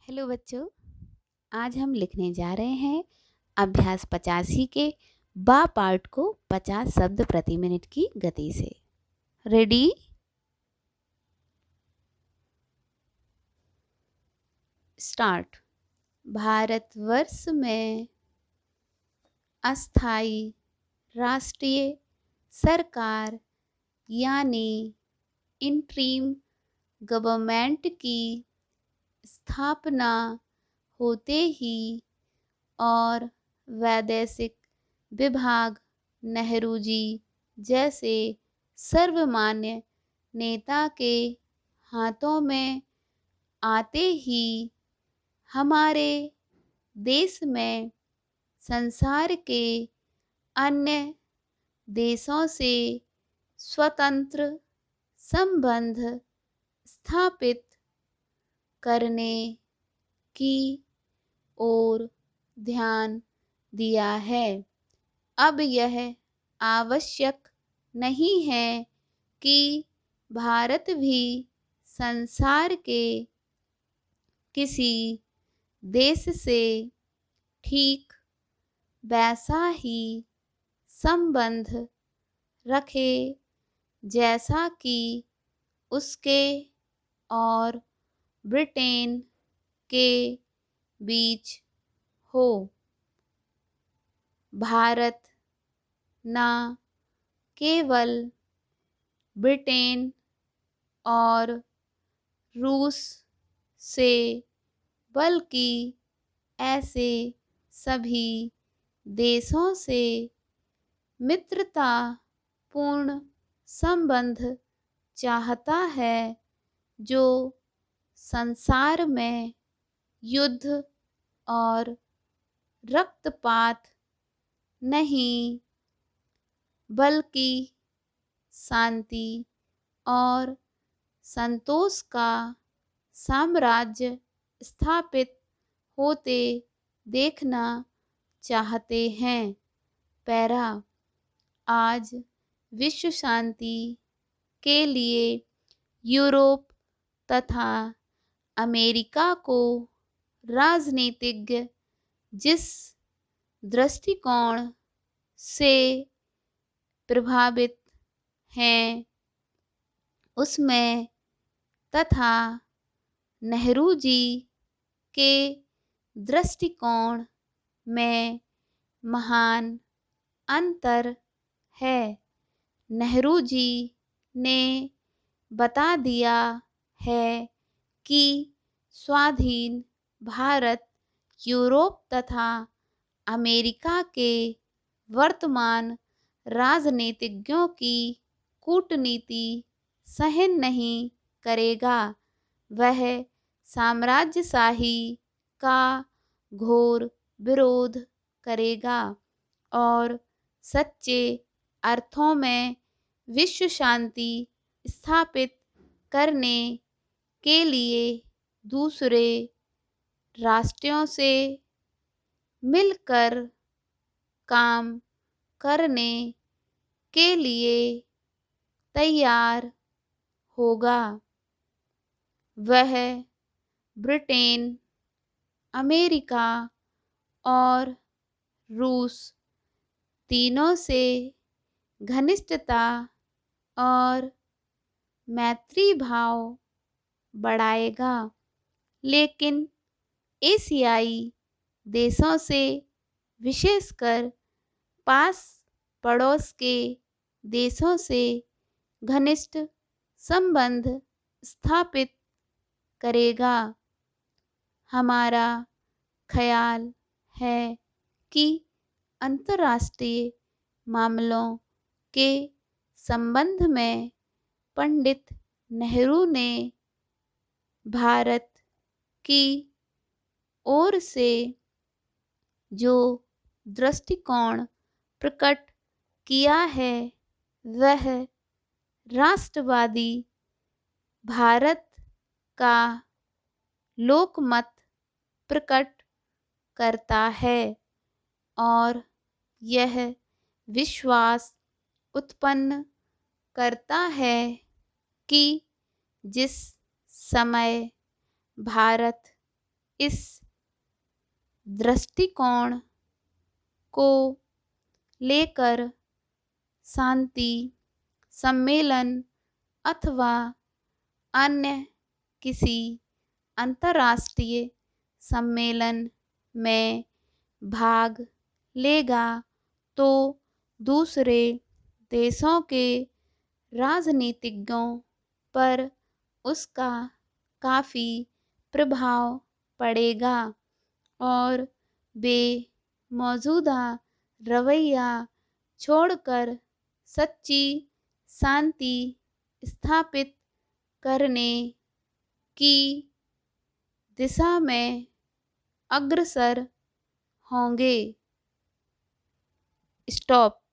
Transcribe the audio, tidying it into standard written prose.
Hello बच्चों, आज हम लिखने जा रहे हैं अभ्यास 85 के बा पार्ट को 50 शब्द प्रति मिनट की गति से। रेडी? स्टार्ट। भारतवर्ष में अस्थाई राष्ट्रीय सरकार यानी इंटरिम गवर्नमेंट की स्थापना होते ही और वैदेशिक विभाग नेहरू जी जैसे सर्वमान्य नेता के हाथों में आते ही हमारे देश में संसार के अन्य देशों से स्वतंत्र संबंध स्थापित करने की ओर ध्यान दिया है। अब यह आवश्यक नहीं है कि भारत भी संसार के किसी देश से ठीक वैसा ही संबंध रखे जैसा कि उसके और ब्रिटेन के बीच हो। भारत न केवल ब्रिटेन और रूस से बल्कि ऐसे सभी देशों से मित्रतापूर्ण संबंध चाहता है जो संसार में युद्ध और रक्तपात नहीं बल्कि शांति और संतोष का साम्राज्य स्थापित होते देखना चाहते हैं। पैरा। आज विश्व शांति के लिए यूरोप तथा अमेरिका को राजनीतिज्ञ जिस दृष्टिकोण से प्रभावित हैं उसमें तथा नेहरू जी के दृष्टिकोण में महान अंतर है। नेहरू जी ने बता दिया है कि स्वाधीन भारत यूरोप तथा अमेरिका के वर्तमान राजनीतिज्ञों की कूटनीति सहन नहीं करेगा। वह साम्राज्यशाही का घोर विरोध करेगा और सच्चे अर्थों में विश्व शांति स्थापित करने के लिए दूसरे राष्ट्रों से मिलकर काम करने के लिए तैयार होगा। वह ब्रिटेन, अमेरिका और रूस तीनों से घनिष्ठता और मैत्री भाव बढ़ाएगा, लेकिन एशियाई देशों से विशेषकर पास पड़ोस के देशों से घनिष्ठ संबंध स्थापित करेगा। हमारा ख्याल है कि अंतर्राष्ट्रीय मामलों के संबंध में पंडित नेहरू ने भारत की ओर से जो दृष्टिकोण प्रकट किया है वह राष्ट्रवादी भारत का लोकमत प्रकट करता है और यह विश्वास उत्पन्न करता है कि जिस समय भारत इस दृष्टिकोण को लेकर शांति सम्मेलन अथवा अन्य किसी अंतर्राष्ट्रीय सम्मेलन में भाग लेगा तो दूसरे देशों के राजनीतिज्ञों पर उसका काफ़ी प्रभाव पड़ेगा और वे मौजूदा रवैया छोड़कर सच्ची शांति स्थापित करने की दिशा में अग्रसर होंगे। स्टॉप।